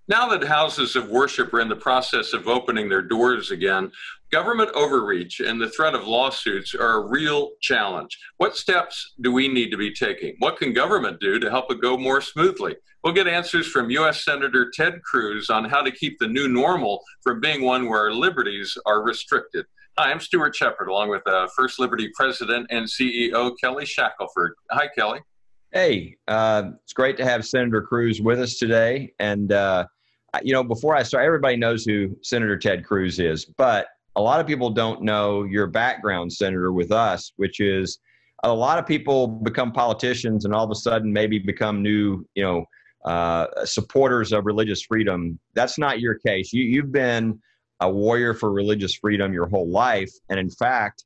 Now that houses of worship are in the process of opening their doors again, government overreach and the threat of lawsuits are a real challenge. What steps do we need to be taking? What can government do to help it go more smoothly? We'll get answers from U.S. Senator Ted Cruz on how to keep the new normal from being one where our liberties are restricted. Hi, I'm Stuart Shepard, along with First Liberty President and CEO Kelly Shackelford. Hi, Kelly. Hey, it's great to have Senator Cruz with us today. And, before I start, everybody knows who Senator Ted Cruz is, but a lot of people don't know your background, Senator, with us, which is a lot of people become politicians and all of a sudden maybe become new, supporters of religious freedom. That's not your case. You've been a warrior for religious freedom your whole life. And in fact,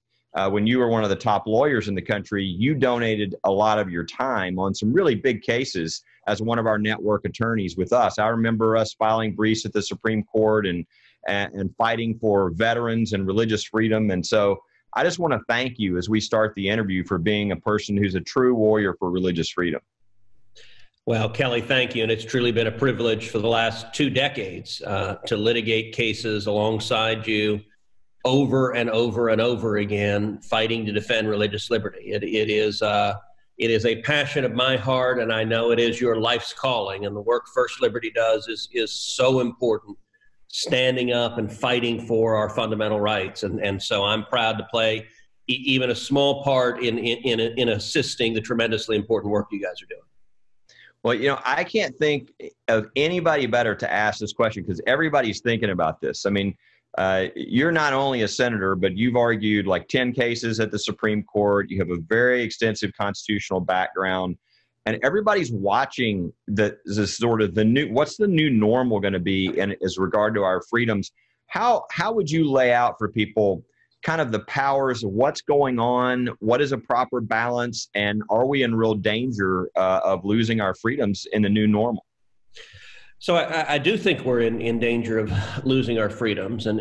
when you were one of the top lawyers in the country, you donated a lot of your time on some really big cases as one of our network attorneys with us. I remember us filing briefs at the Supreme Court and fighting for veterans and religious freedom. And so I just want to thank you as we start the interview for being a person who's a true warrior for religious freedom. Well, Kelly, thank you. And it's truly been a privilege for the last 2 decades to litigate cases alongside you over and over and over again, fighting to defend religious liberty. It is a passion of my heart, and I know it is your life's calling. And the work First Liberty does is so important, standing up and fighting for our fundamental rights. And so I'm proud to play even a small part in assisting the tremendously important work you guys are doing. Well, I can't think of anybody better to ask this question because everybody's thinking about this. I mean, you're not only a senator, but you've argued like 10 cases at the Supreme Court. You have a very extensive constitutional background, and everybody's watching what's the new normal going to be as regard to our freedoms. How would you lay out for people kind of the powers of what's going on? What is a proper balance? And are we in real danger of losing our freedoms in the new normal? So I do think we're in danger of losing our freedoms, and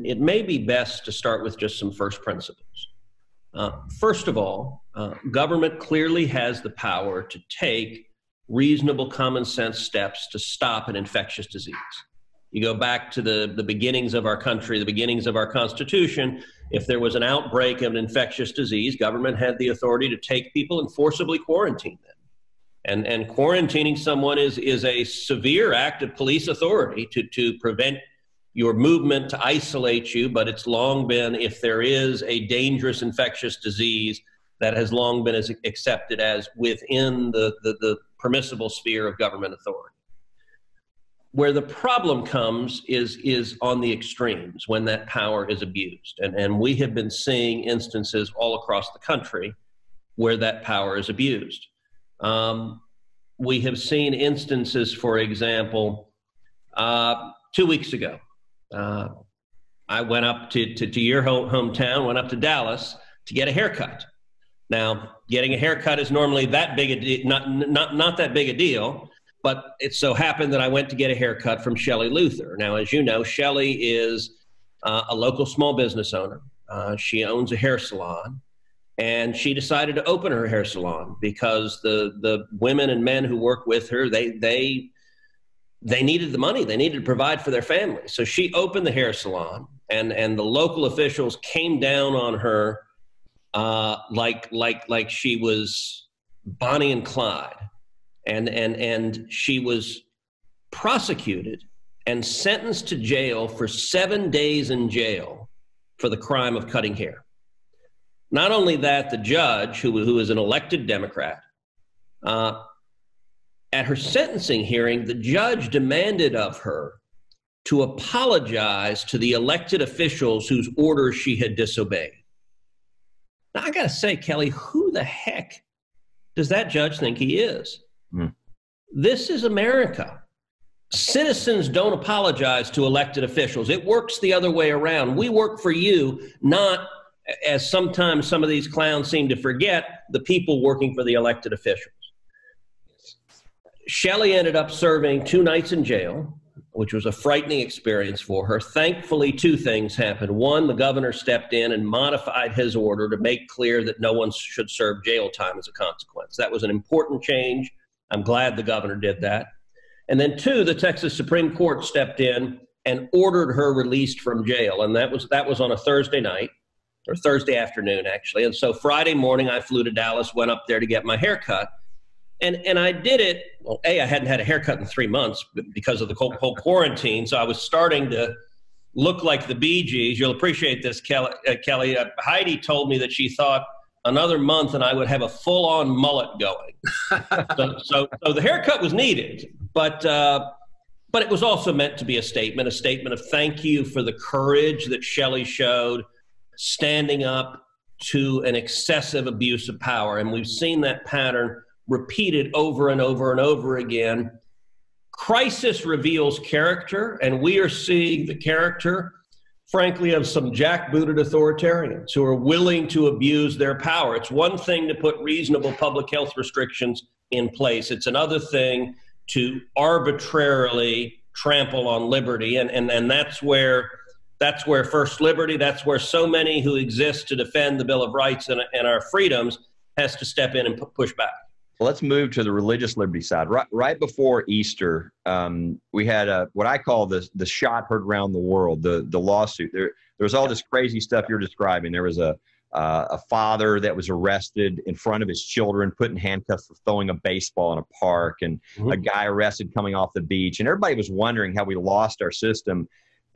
it may be best to start with just some first principles. First of all, government clearly has the power to take reasonable common sense steps to stop an infectious disease. You go back to the beginnings of our country, the beginnings of our Constitution. If there was an outbreak of an infectious disease, government had the authority to take people and forcibly quarantine them. And quarantining someone is a severe act of police authority to prevent your movement, to isolate you. But it's long been, if there is a dangerous infectious disease, that has long been accepted as within the permissible sphere of government authority. Where the problem comes is on the extremes, when that power is abused. And we have been seeing instances all across the country where that power is abused. We have seen instances, for example, 2 weeks ago, I went up to your hometown, went up to Dallas to get a haircut. Now, getting a haircut is normally that big not that big a deal, but it so happened that I went to get a haircut from Shelley Luther. Now, as you know, Shelley is a local small business owner. She owns a hair salon. And she decided to open her hair salon because the women and men who work with her, they needed the money. They needed to provide for their family. So she opened the hair salon, and the local officials came down on her like she was Bonnie and Clyde. And she was prosecuted and sentenced to jail for 7 days in jail for the crime of cutting hair. Not only that, the judge, who is an elected Democrat, at her sentencing hearing, the judge demanded of her to apologize to the elected officials whose orders she had disobeyed. Now, I got to say, Kelly, who the heck does that judge think he is? This is America. Citizens don't apologize to elected officials. It works the other way around. We work for you, not, as sometimes some of these clowns seem to forget, the people working for the elected officials. Shelley ended up serving 2 nights in jail, which was a frightening experience for her. Thankfully, 2 things happened. One, the governor stepped in and modified his order to make clear that no one should serve jail time as a consequence. That was an important change. I'm glad the governor did that. And then two, the Texas Supreme Court stepped in and ordered her released from jail. And that was on a Thursday night, or Thursday afternoon, actually. And so Friday morning, I flew to Dallas, went up there to get my hair cut. And I did it, well, I hadn't had a haircut in 3 months because of the whole quarantine. So I was starting to look like the Bee Gees. You'll appreciate this, Kelly. Heidi told me that she thought another month and I would have a full-on mullet going. So the haircut was needed, but it was also meant to be a statement of thank you for the courage that Shelley showed standing up to an excessive abuse of power. And we've seen that pattern repeated over and over and over again. Crisis reveals character, and we are seeing the character, frankly, of some jackbooted authoritarians who are willing to abuse their power. It's one thing to put reasonable public health restrictions in place. It's another thing to arbitrarily trample on liberty, and that's where First Liberty, that's where so many who exist to defend the Bill of Rights and our freedoms has to step in and push back. Well, let's move to the religious liberty side. Right before Easter, we had what I call the shot heard around the world, the lawsuit. There was all this crazy stuff you're describing. There was a father that was arrested in front of his children, put in handcuffs for throwing a baseball in a park, and a guy arrested coming off the beach. And everybody was wondering how we lost our system.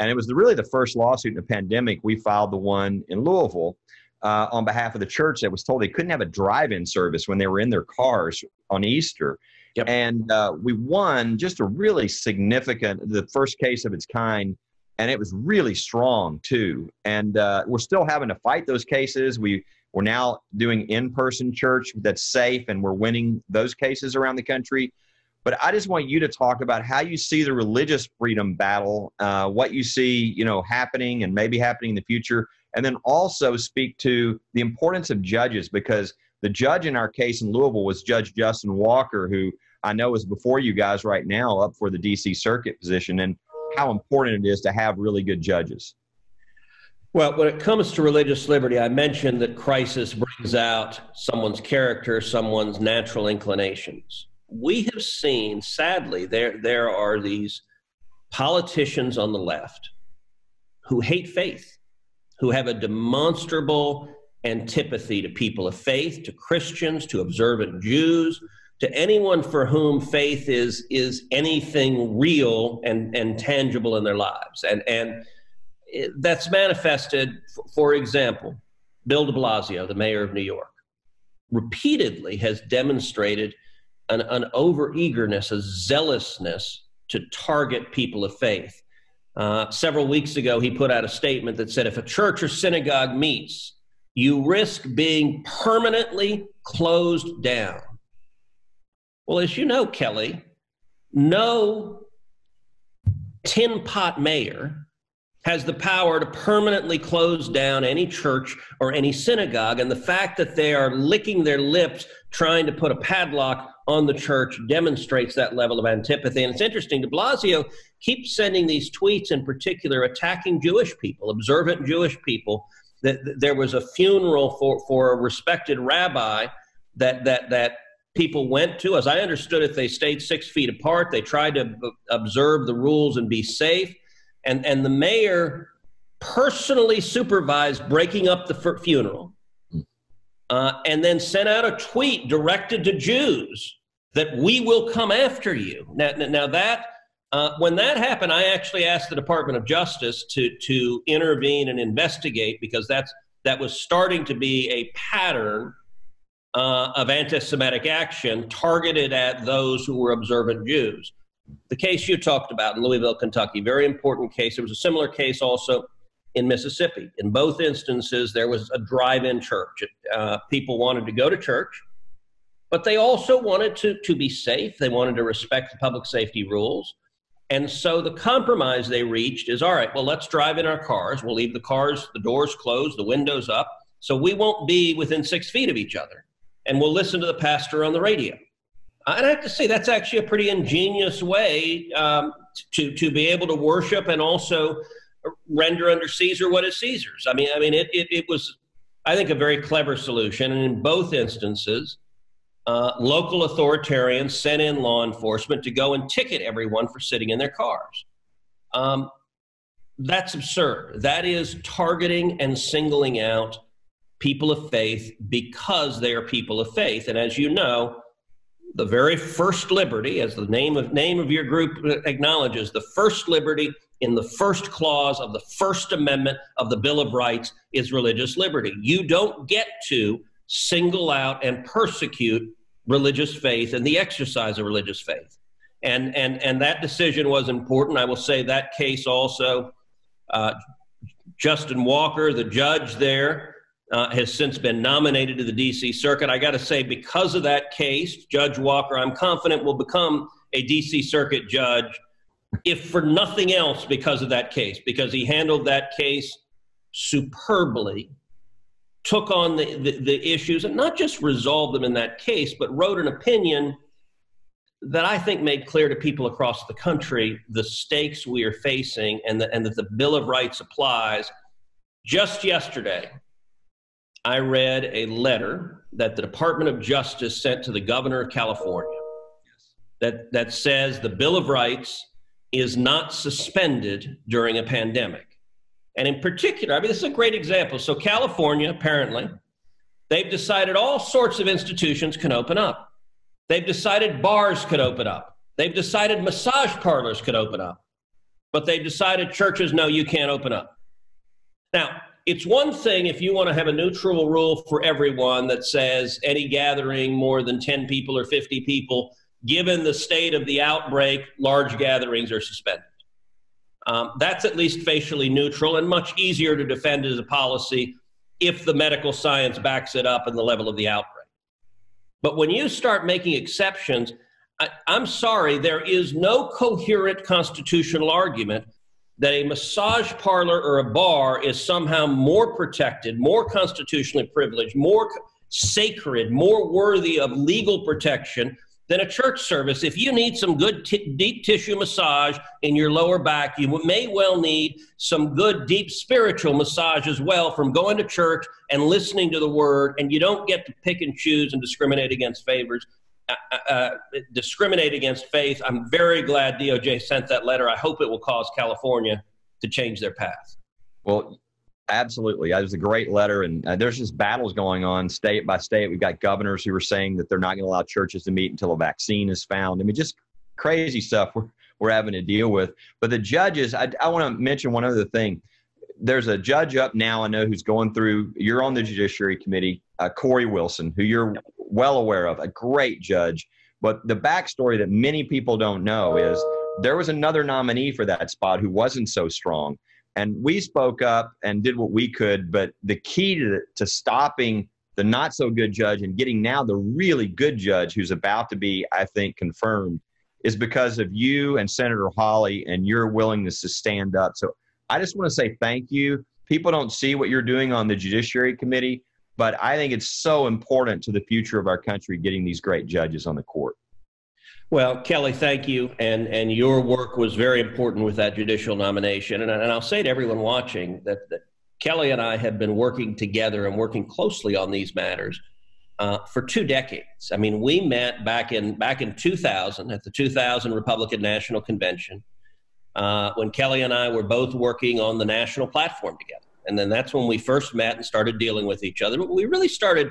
And it was really the first lawsuit in the pandemic. We filed the one in Louisville on behalf of the church that was told they couldn't have a drive-in service when they were in their cars on Easter. Yep. And we won just a really significant, the first case of its kind, and it was really strong too. And we're still having to fight those cases. We're now doing in-person church that's safe, and we're winning those cases around the country. But I just want you to talk about how you see the religious freedom battle, what you see, happening and maybe happening in the future, and then also speak to the importance of judges, because the judge in our case in Louisville was Judge Justin Walker, who I know is before you guys right now up for the D.C. Circuit position, and how important it is to have really good judges. Well, when it comes to religious liberty, I mentioned that crisis brings out someone's character, someone's natural inclinations. We have seen, sadly, there are these politicians on the left who hate faith, who have a demonstrable antipathy to people of faith, to Christians, to observant Jews, to anyone for whom faith is anything real and tangible in their lives. And that's manifested, for example, Bill de Blasio, the mayor of New York, repeatedly has demonstrated an over-eagerness, a zealousness to target people of faith. Several weeks ago, he put out a statement that said, if a church or synagogue meets, you risk being permanently closed down. Well, as you know, Kelly, no tin pot mayor has the power to permanently close down any church or any synagogue. And the fact that they are licking their lips trying to put a padlock on the church demonstrates that level of antipathy. And it's interesting, de Blasio keeps sending these tweets, in particular attacking Jewish people, observant Jewish people. That there was a funeral for a respected rabbi that people went to. As I understood it, they stayed 6 feet apart. They tried to observe the rules and be safe. And the mayor personally supervised breaking up the funeral, and then sent out a tweet directed to Jews that we will come after you. Now that, when that happened, I actually asked the Department of Justice to intervene and investigate, because that was starting to be a pattern of anti-Semitic action targeted at those who were observant Jews. The case you talked about in Louisville, Kentucky, very important case. There was a similar case also in Mississippi. In both instances, there was a drive-in church. People wanted to go to church, but they also wanted to be safe. They wanted to respect the public safety rules. And so the compromise they reached is, all right, well, let's drive in our cars. We'll leave the doors closed, the windows up, so we won't be within 6 feet of each other. And we'll listen to the pastor on the radio. And I have to say, that's actually a pretty ingenious way to be able to worship and also render unto Caesar what is Caesar's. It was, I think, a very clever solution. And in both instances, local authoritarians sent in law enforcement to go and ticket everyone for sitting in their cars. That's absurd. That is targeting and singling out people of faith because they are people of faith. And as you know, the very first liberty, as the name of your group acknowledges, the first liberty in the first clause of the First Amendment of the Bill of Rights is religious liberty. You don't get to single out and persecute religious faith and the exercise of religious faith. And that decision was important. I will say that case also, Justin Walker, the judge there, has since been nominated to the D.C. Circuit. I got to say, because of that case, Judge Walker, I'm confident will become a D.C. Circuit judge, if for nothing else because of that case, because he handled that case superbly, took on the issues, and not just resolved them in that case, but wrote an opinion that I think made clear to people across the country the stakes we are facing and that the Bill of Rights applies. Just yesterday, I read a letter that the Department of Justice sent to the governor of California that says the Bill of Rights is not suspended during a pandemic. And in particular, I mean, this is a great example. So California, apparently, they've decided all sorts of institutions can open up. They've decided bars could open up. They've decided massage parlors could open up. But they've decided churches, no, you can't open up. Now, it's one thing if you want to have a neutral rule for everyone that says any gathering more than 10 people or 50 people, given the state of the outbreak, large gatherings are suspended. That's at least facially neutral and much easier to defend as a policy if the medical science backs it up and the level of the outbreak. But when you start making exceptions, I'm sorry, there is no coherent constitutional argument that a massage parlor or a bar is somehow more protected, more constitutionally privileged, more sacred, more worthy of legal protection than a church service. If you need some good deep tissue massage in your lower back, you may well need some good deep spiritual massage as well from going to church and listening to the word, and you don't get to pick and choose and discriminate against discriminate against faith. I'm very glad DOJ sent that letter. I hope it will cause California to change their path. Well, absolutely. That was a great letter. And there's just battles going on state by state. We've got governors who are saying that they're not going to allow churches to meet until a vaccine is found. I mean, just crazy stuff we're having to deal with. But the judges, I want to mention one other thing. There's a judge up now I know who's going through, you're on the Judiciary Committee, Corey Wilson, who you're well aware of, a great judge. But the backstory that many people don't know is there was another nominee for that spot who wasn't so strong. And we spoke up and did what we could. But the key to stopping the not so good judge and getting now the really good judge who's about to be, I think, confirmed is because of you and Senator Hawley and your willingness to stand up. So I just want to say thank you. People don't see what you're doing on the Judiciary Committee, but I think it's so important to the future of our country getting these great judges on the court. Well, Kelly, thank you. And your work was very important with that judicial nomination. And I'll say to everyone watching that Kelly and I have been working together and working closely on these matters for 2 decades. I mean, we met back in 2000 at the 2000 Republican National Convention when Kelly and I were both working on the national platform together. And then that's when we first met and started dealing with each other. But we really started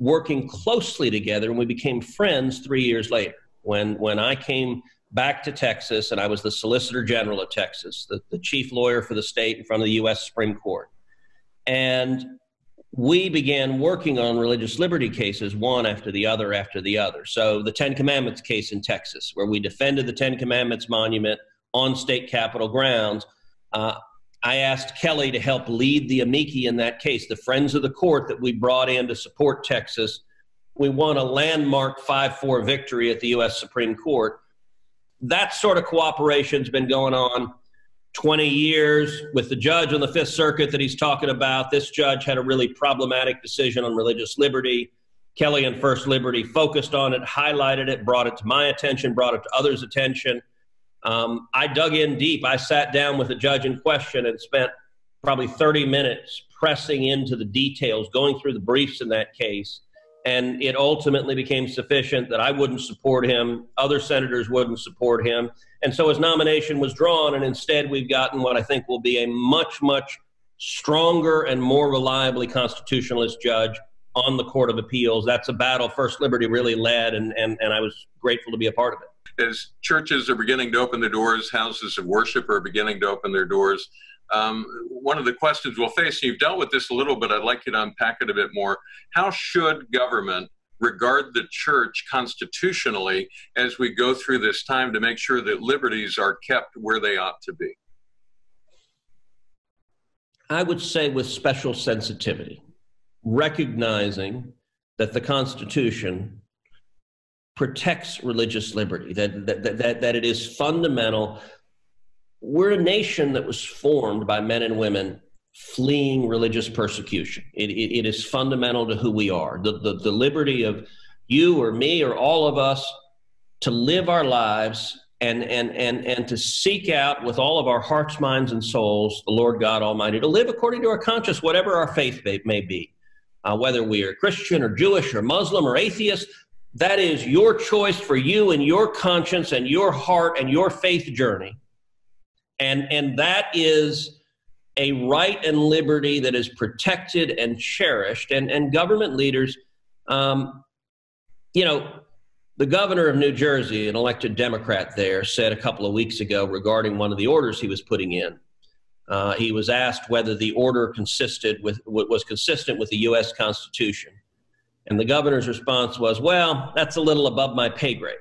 working closely together and we became friends 3 years later when I came back to Texas and I was the Solicitor General of Texas, the chief lawyer for the state in front of the U.S. Supreme Court. And we began working on religious liberty cases one after the other after the other. So the Ten Commandments case in Texas, where we defended the Ten Commandments monument on state capitol grounds, I asked Kelly to help lead the amici in that case, the friends of the court that we brought in to support Texas. We won a landmark 5-4 victory at the U.S. Supreme Court. That sort of cooperation's been going on 20 years with the judge on the Fifth Circuit that he's talking about. This judge had a really problematic decision on religious liberty. Kelly and First Liberty focused on it, highlighted it, brought it to my attention, brought it to others' attention. I dug in deep. I sat down with the judge in question and spent probably 30 minutes pressing into the details, going through the briefs in that case. and it ultimately became sufficient that I wouldn't support him, other senators wouldn't support him, and so his nomination was drawn, and instead we've gotten what I think will be a much, much stronger and more reliably constitutionalist judge on the Court of Appeals. That's a battle First Liberty really led, and I was grateful to be a part of it. As churches are beginning to open their doors, houses of worship are beginning to open their doors, one of the questions we'll face, and you've dealt with this a little bit, I'd like you to unpack it a bit more. How should government regard the church constitutionally as we go through this time to make sure that liberties are kept where they ought to be? I would say with special sensitivity, recognizing that the Constitution protects religious liberty, that it is fundamental. We're a nation that was formed by men and women fleeing religious persecution. It is fundamental to who we are. The liberty of you or me or all of us to live our lives and to seek out with all of our hearts, minds, and souls the Lord God Almighty, to live according to our conscience, whatever our faith may be, whether we are Christian or Jewish or Muslim or atheist. That is your choice for you and your conscience and your heart and your faith journey. And that is a right and liberty that is protected and cherished. And government leaders, you know, the governor of New Jersey, an elected Democrat there, said a couple of weeks ago regarding one of the orders he was putting in. He was asked whether the order was consistent with the U.S. Constitution. And the governor's response was, well, that's a little above my pay grade.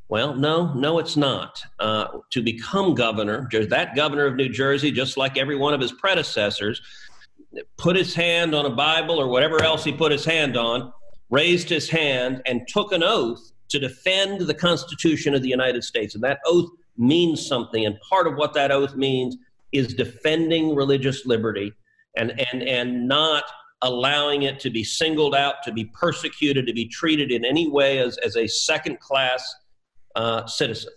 Well, no, it's not. To become governor, that governor of New Jersey, just like every one of his predecessors, put his hand on a Bible or whatever else he put his hand on, raised his hand, and took an oath to defend the Constitution of the United States. And that oath means something. And part of what that oath means is defending religious liberty and not allowing it to be singled out, to be persecuted, to be treated in any way as a second-class citizen.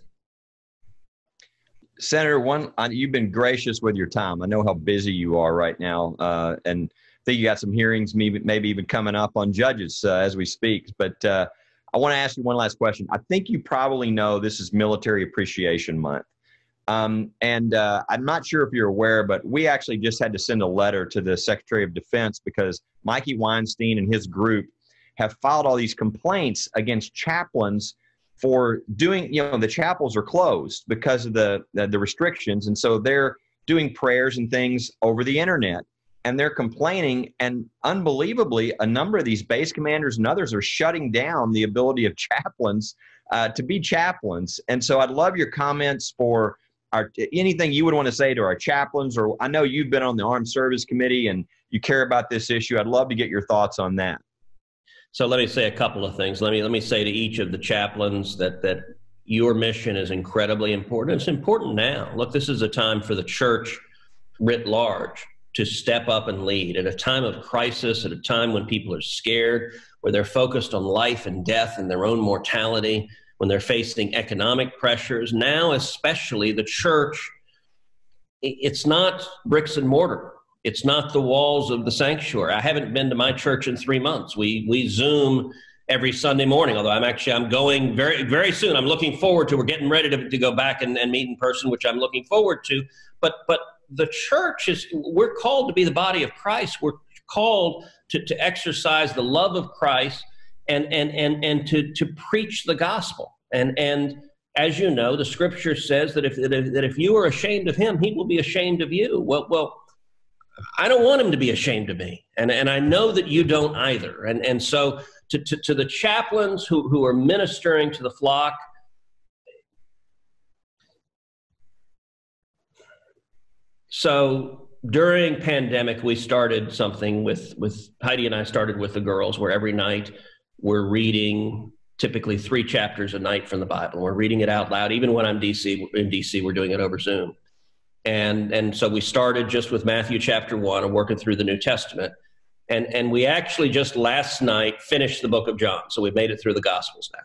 Senator, you've been gracious with your time. I know how busy you are right now, and I think you got some hearings, maybe even coming up on judges as we speak. But I want to ask you one last question. I think you probably know this is Military Appreciation Month. I'm not sure if you're aware, but we actually just had to send a letter to the Secretary of Defense because Mikey Weinstein and his group have filed all these complaints against chaplains for doing, the chapels are closed because of the restrictions. And so they're doing prayers and things over the internet, and they're complaining. And unbelievably, a number of these base commanders and others are shutting down the ability of chaplains to be chaplains. And so I'd love your comments for anything you would want to say to our chaplains, or I know you've been on the Armed Service Committee and you care about this issue. I'd love to get your thoughts on that. So let me say a couple of things. Let me say to each of the chaplains that your mission is incredibly important. It's important now. Look, this is a time for the church writ large to step up and lead at a time of crisis, at a time when people are scared, where they're focused on life and death and their own mortality, when they're facing economic pressures. Now, especially the church, it's not bricks and mortar. It's not the walls of the sanctuary. I haven't been to my church in 3 months. We Zoom every Sunday morning, although I'm going very, very soon. I'm looking forward to, we're getting ready to go back and meet in person, which I'm looking forward to. But the church we're called to be the body of Christ. We're called to exercise the love of Christ and to preach the gospel. And as you know, the scripture says that if you are ashamed of him, he will be ashamed of you. Well, I don't want him to be ashamed of me. And I know that you don't either. And so to the chaplains who are ministering to the flock, so during pandemic, we started something with Heidi and I started with the girls, where every night we're reading typically 3 chapters a night from the Bible. We're reading it out loud. Even when I'm in DC, we're doing it over Zoom. And so we started just with Matthew chapter 1 and working through the New Testament. And we actually just last night finished the book of John. So we've made it through the Gospels now.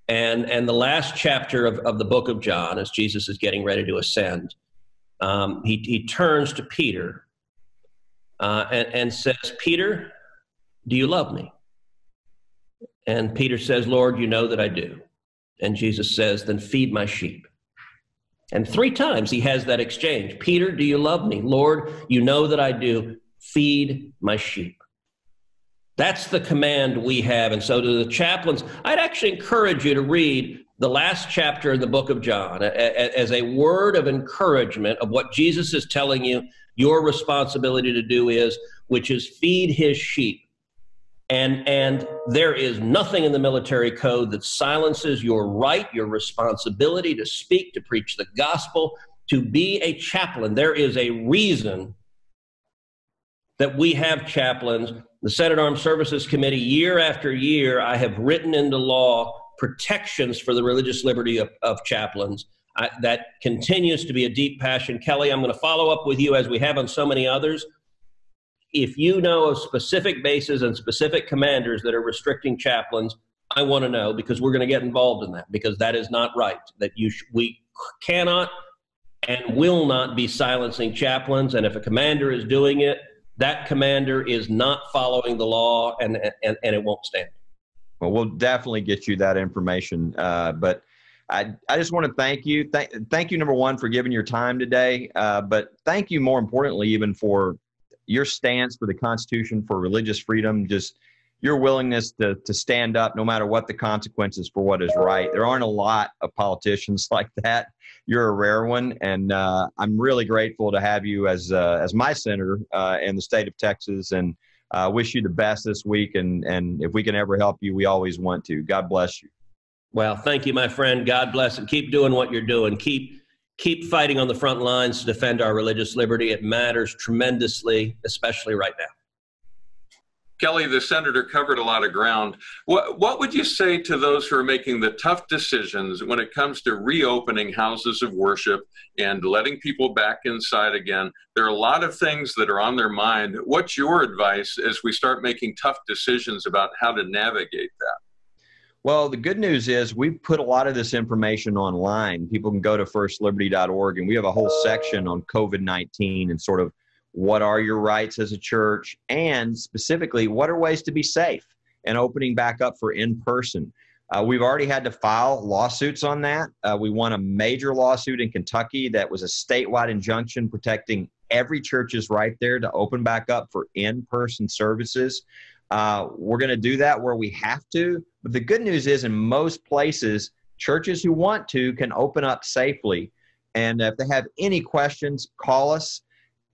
And the last chapter of the book of John, as Jesus is getting ready to ascend, he turns to Peter and says, "Peter, do you love me?" And Peter says, Lord, you know that I do. And Jesus says, then feed my sheep. And 3 times he has that exchange. Peter, do you love me? Lord, you know that I do. Feed my sheep. That's the command we have. And so to the chaplains, I'd actually encourage you to read the last chapter in the book of John as a word of encouragement of what Jesus is telling you your responsibility to do is, which is feed his sheep. And there is nothing in the military code that silences your right, your responsibility to speak, to preach the gospel, to be a chaplain. There is a reason that we have chaplains. The Senate Armed Services Committee, year after year, I have written into law protections for the religious liberty of chaplains. That continues to be a deep passion. Kelly, I'm going to follow up with you as we have on so many others. If you know of specific bases and specific commanders that are restricting chaplains, I want to know, because we're going to get involved in that, because that is not right. That we cannot and will not be silencing chaplains. And if a commander is doing it, that commander is not following the law, and it won't stand. Well, we'll definitely get you that information. But I just want to thank you. Thank you, number one, for giving your time today. But thank you, more importantly, even for your stance for the Constitution, for religious freedom, just your willingness to stand up no matter what the consequences for what is right. There aren't a lot of politicians like that. You're a rare one, and I'm really grateful to have you as my senator in the state of Texas, and wish you the best this week. And if we can ever help you, we always want to. God bless you. Well, thank you, my friend. God bless, and keep doing what you're doing. Keep fighting on the front lines to defend our religious liberty. It matters tremendously, especially right now. Kelly, the senator covered a lot of ground. What would you say to those who are making the tough decisions when it comes to reopening houses of worship and letting people back inside again? There are a lot of things that are on their mind. What's your advice as we start making tough decisions about how to navigate that? Well, the good news is we've put a lot of this information online. People can go to firstliberty.org, and we have a whole section on COVID-19 and sort of what are your rights as a church, and specifically, what are ways to be safe and opening back up for in-person. We've already had to file lawsuits on that. We won a major lawsuit in Kentucky that was a statewide injunction protecting every church's right there to open back up for in-person services. We're going to do that where we have to. But the good news is, in most places, churches who want to can open up safely. And if they have any questions, call us.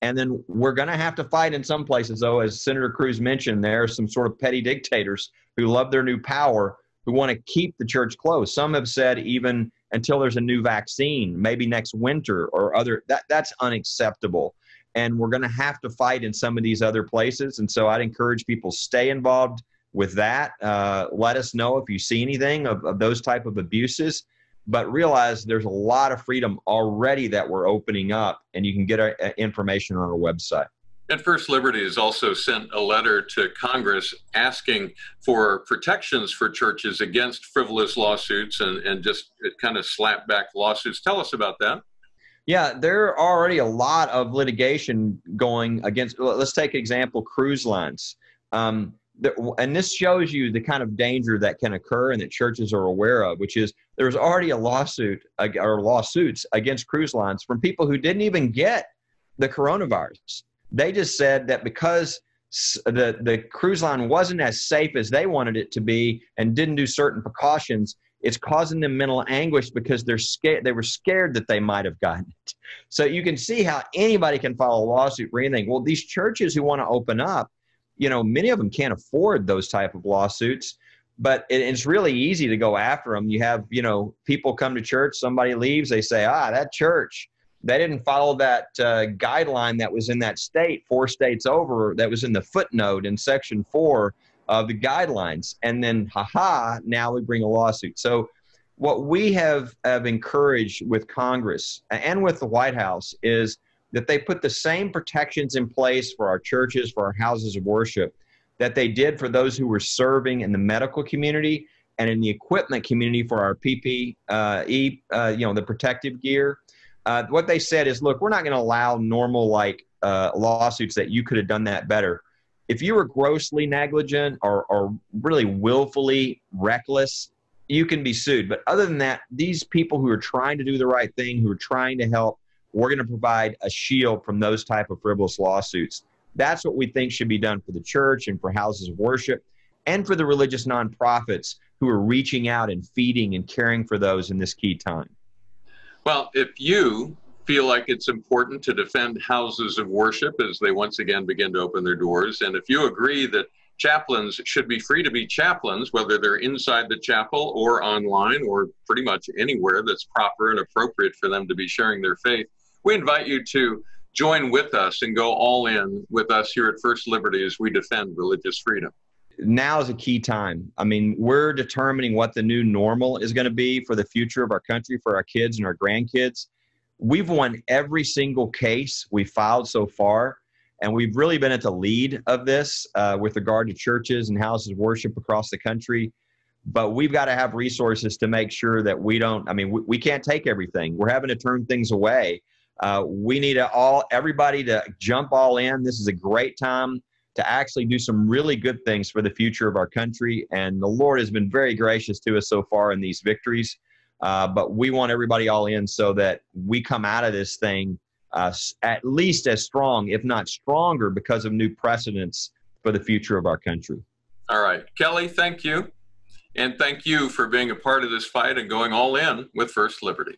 And then we're going to have to fight in some places, though, as Senator Cruz mentioned, there are some sort of petty dictators who love their new power, who want to keep the church closed. Some have said even until there's a new vaccine, maybe next winter or other. That's unacceptable. And we're going to have to fight in some of these other places. And so I'd encourage people, stay involved with that. Let us know if you see anything of those type of abuses. But realize there's a lot of freedom already that we're opening up, and you can get our information on our website. And First Liberty has also sent a letter to Congress asking for protections for churches against frivolous lawsuits and just kind of slapback lawsuits. Tell us about that. Yeah, there are already a lot of litigation going against, let's take example, cruise lines. And this shows you the kind of danger that can occur and that churches are aware of, which is there's already a lawsuit or lawsuits against cruise lines from people who didn't even get the coronavirus. They just said that because the cruise line wasn't as safe as they wanted it to be and didn't do certain precautions, it's causing them mental anguish because they're scared. They were scared that they might have gotten it. So you can see how anybody can file a lawsuit for anything. Well, these churches who want to open up, you know, many of them can't afford those type of lawsuits, but it's really easy to go after them. You have, you know, people come to church, somebody leaves, they say, that church, they didn't follow that guideline that was in that state 4 states over, that was in the footnote in section 4 of the guidelines. And then, now we bring a lawsuit. So what we have encouraged with Congress and with the White House is that they put the same protections in place for our churches, for our houses of worship, that they did for those who were serving in the medical community and in the equipment community for our PPE, the protective gear. What they said is, look, we're not going to allow normal lawsuits that you could have done that better. if you were grossly negligent or really willfully reckless, you can be sued. But other than that, these people who are trying to do the right thing, who are trying to help, we're going to provide a shield from those type of frivolous lawsuits. That's what we think should be done for the church and for houses of worship and for the religious nonprofits who are reaching out and feeding and caring for those in this key time. Well, if you feel like it's important to defend houses of worship as they once again begin to open their doors, and if you agree that chaplains should be free to be chaplains, whether they're inside the chapel or online or pretty much anywhere that's proper and appropriate for them to be sharing their faith, we invite you to join with us and go all in with us here at First Liberty as we defend religious freedom. Now is a key time. I mean, we're determining what the new normal is going to be for the future of our country, for our kids and our grandkids. We've won every single case we filed so far, and we've really been at the lead of this with regard to churches and houses of worship across the country. But we've got to have resources to make sure that we don't, I mean, we can't take everything. We're having to turn things away. We need everybody to jump all in. This is a great time to actually do some really good things for the future of our country. And the Lord has been very gracious to us so far in these victories. But we want everybody all in so that we come out of this thing at least as strong, if not stronger, because of new precedents for the future of our country. All right. Kelly, thank you. And thank you for being a part of this fight and going all in with First Liberty.